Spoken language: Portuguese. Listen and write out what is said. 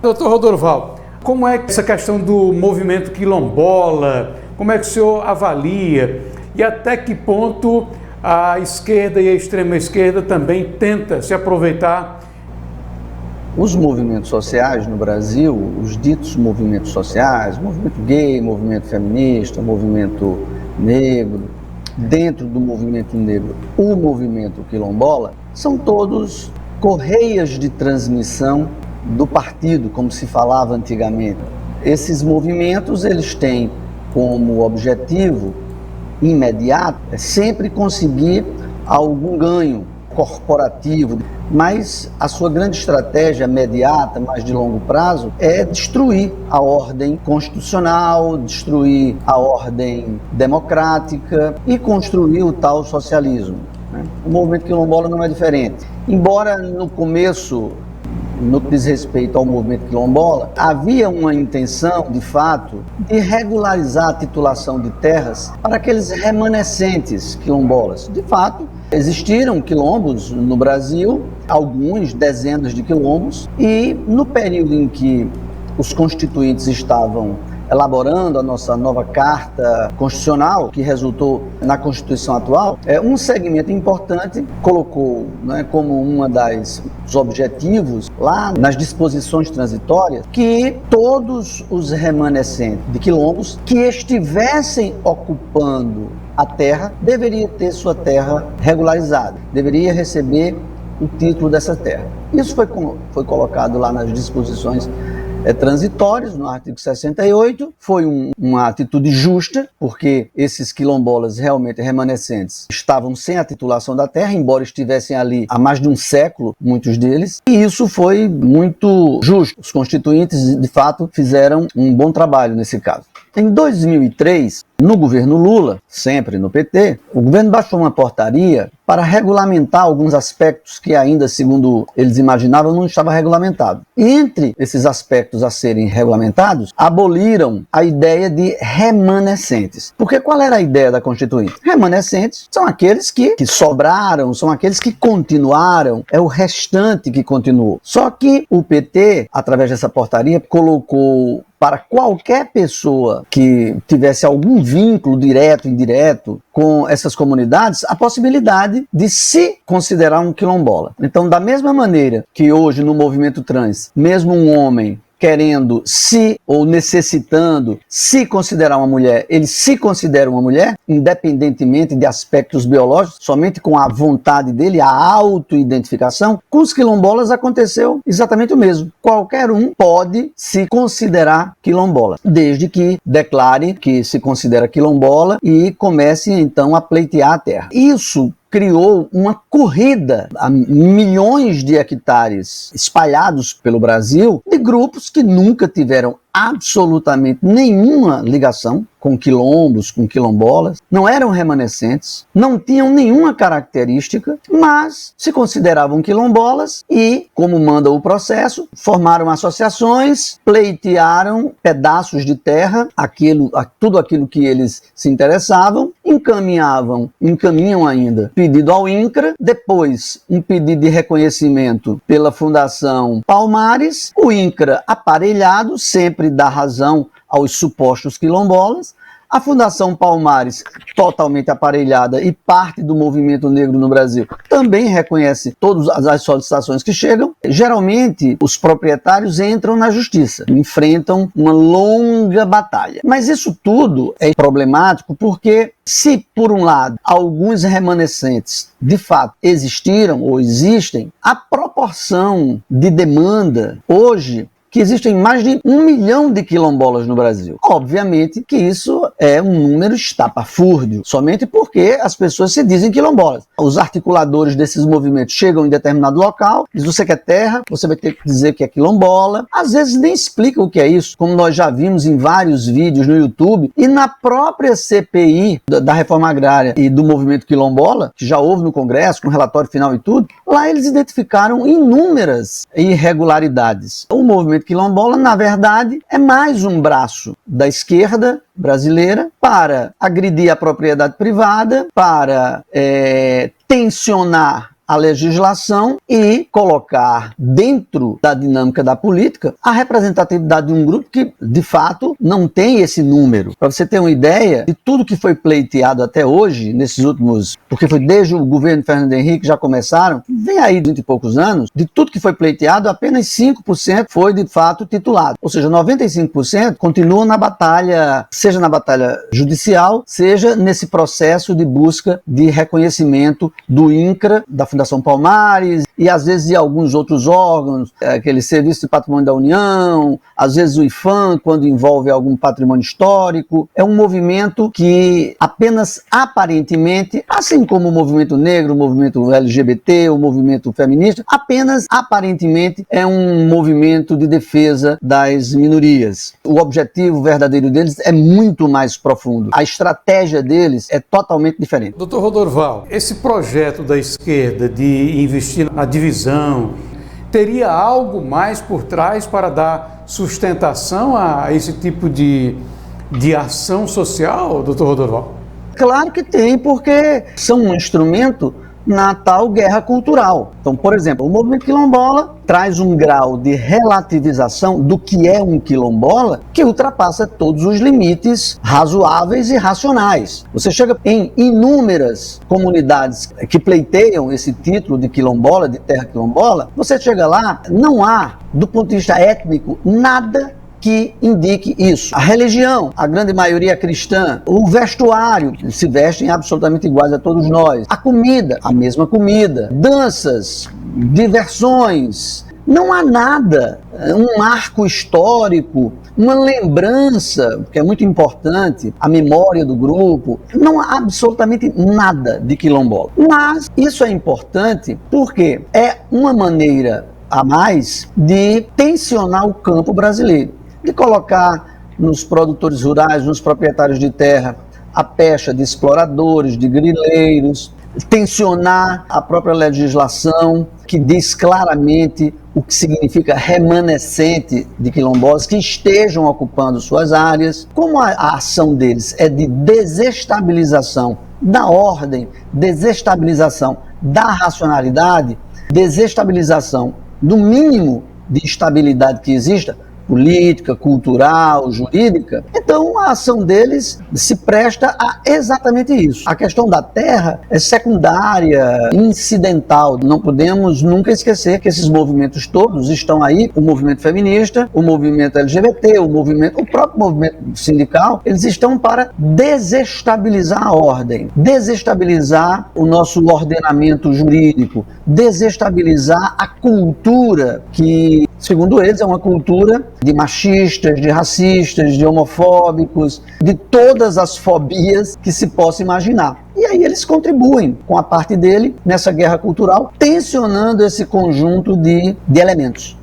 Doutor Rodorval, como é essa questão do movimento quilombola, como é que o senhor avalia e até que ponto a esquerda e a extrema-esquerda também tenta se aproveitar? Os movimentos sociais no Brasil, os ditos movimentos sociais, movimento gay, movimento feminista, movimento negro, dentro do movimento negro, o movimento quilombola, são todos correias de transmissão do partido, como se falava antigamente. Esses movimentos, eles têm como objetivo imediato sempre conseguir algum ganho corporativo, mas a sua grande estratégia imediata, mais de longo prazo, é destruir a ordem constitucional, destruir a ordem democrática e construir o tal socialismo. O movimento quilombola não é diferente. Embora no começo, no que diz respeito ao movimento quilombola, havia uma intenção, de fato, de regularizar a titulação de terras para aqueles remanescentes quilombolas. De fato, existiram quilombos no Brasil, alguns, dezenas de quilombos, e no período em que os constituintes estavam elaborando a nossa nova Carta Constitucional, que resultou na Constituição atual, um segmento importante colocou, como uma dos objetivos, lá nas disposições transitórias, que todos os remanescentes de quilombos que estivessem ocupando a terra deveria ter sua terra regularizada, deveria receber o título dessa terra. Isso foi colocado lá nas disposições transitórios, no artigo 68, foi uma atitude justa, porque esses quilombolas realmente remanescentes estavam sem a titulação da terra, embora estivessem ali há mais de um século, muitos deles, e isso foi muito justo. Os constituintes, de fato, fizeram um bom trabalho nesse caso. Em 2003, no governo Lula, sempre no PT, o governo baixou uma portaria para regulamentar alguns aspectos que ainda, segundo eles imaginavam, não estava regulamentado. E entre esses aspectos a serem regulamentados, aboliram a ideia de remanescentes. Porque qual era a ideia da Constituinte? Remanescentes são aqueles que sobraram, são aqueles que continuaram, é o restante que continuou. Só que o PT, através dessa portaria, colocou para qualquer pessoa que tivesse algum vínculo direto, indireto, com essas comunidades, a possibilidade de se considerar um quilombola. Então, da mesma maneira que hoje no movimento trans, mesmo um homem querendo se ou necessitando se considerar uma mulher, ele se considera uma mulher, independentemente de aspectos biológicos, somente com a vontade dele, a autoidentificação. Com os quilombolas aconteceu exatamente o mesmo. Qualquer um pode se considerar quilombola, desde que declare que se considera quilombola e comece então a pleitear a terra. Isso criou uma corrida a milhões de hectares espalhados pelo Brasil de grupos que nunca tiveram absolutamente nenhuma ligação com quilombos, com quilombolas, não eram remanescentes, não tinham nenhuma característica, mas se consideravam quilombolas e, como manda o processo, formaram associações, pleitearam pedaços de terra, tudo aquilo que eles se interessavam, encaminham ainda pedido ao INCRA, depois um pedido de reconhecimento pela Fundação Palmares, o INCRA aparelhado, sempre dá razão aos supostos quilombolas, a Fundação Palmares, totalmente aparelhada e parte do movimento negro no Brasil, também reconhece todas as solicitações que chegam. Geralmente, os proprietários entram na justiça, enfrentam uma longa batalha. Mas isso tudo é problemático porque, se por um lado alguns remanescentes de fato existiram ou existem, a proporção de demanda hoje que existem mais de 1 milhão de quilombolas no Brasil. Obviamente que isso é um número estapafúrdio, somente porque as pessoas se dizem quilombolas. Os articuladores desses movimentos chegam em determinado local, dizem: você quer terra, você vai ter que dizer que é quilombola. Às vezes nem explicam o que é isso, como nós já vimos em vários vídeos no YouTube e na própria CPI da Reforma Agrária e do movimento quilombola, que já houve no Congresso, com relatório final e tudo. Lá eles identificaram inúmeras irregularidades. O movimento quilombola, na verdade, é mais um braço da esquerda brasileira para agredir a propriedade privada, para tensionar a legislação e colocar dentro da dinâmica da política a representatividade de um grupo que, de fato, não tem esse número. Para você ter uma ideia de tudo que foi pleiteado até hoje, nesses últimos, porque foi desde o governo Fernando Henrique já começaram, vem aí de 20 e poucos anos, de tudo que foi pleiteado, apenas 5% foi de fato titulado. Ou seja, 95% continuam na batalha, seja na batalha judicial, seja nesse processo de busca de reconhecimento do INCRA, da Fundação Palmares e às vezes de alguns outros órgãos, aquele Serviço de Patrimônio da União, às vezes o IFAM, quando envolve algum patrimônio histórico. É um movimento que apenas aparentemente, assim como o movimento negro, o movimento LGBT, o movimento feminista, apenas aparentemente é um movimento de defesa das minorias. O objetivo verdadeiro deles é muito mais profundo. A estratégia deles é totalmente diferente. Dr. Rodorval, esse projeto da esquerda de investir na divisão, teria algo mais por trás para dar sustentação a esse tipo de ação social, Dr. Rodorval? Claro que tem, porque são um instrumento na tal guerra cultural. Então, por exemplo, o movimento quilombola traz um grau de relativização do que é um quilombola que ultrapassa todos os limites razoáveis e racionais. Você chega em inúmeras comunidades que pleiteiam esse título de quilombola, de terra quilombola, você chega lá, não há, do ponto de vista étnico, nada que indique isso. A religião, a grande maioria é cristã. O vestuário, se vestem absolutamente iguais a todos nós. A comida, a mesma comida. Danças, diversões. Não há nada, um marco histórico, uma lembrança, que é muito importante, a memória do grupo. Não há absolutamente nada de quilombola. Mas isso é importante porque é uma maneira a mais de tensionar o campo brasileiro, de colocar nos produtores rurais, nos proprietários de terra, a pecha de exploradores, de grileiros, tensionar a própria legislação, que diz claramente o que significa remanescente de quilombolas que estejam ocupando suas áreas. Como a ação deles é de desestabilização da ordem, desestabilização da racionalidade, desestabilização do mínimo de estabilidade que exista, política, cultural, jurídica. Então a ação deles se presta a exatamente isso. A questão da terra é secundária, incidental. Não podemos nunca esquecer que esses movimentos todos estão aí, o movimento feminista, o movimento LGBT, o próprio movimento sindical, eles estão para desestabilizar a ordem, desestabilizar o nosso ordenamento jurídico, desestabilizar a cultura que, segundo eles, é uma cultura de machistas, de racistas, de homofóbicos, de todas as fobias que se possa imaginar. E aí eles contribuem com a parte dele nessa guerra cultural, tensionando esse conjunto de elementos.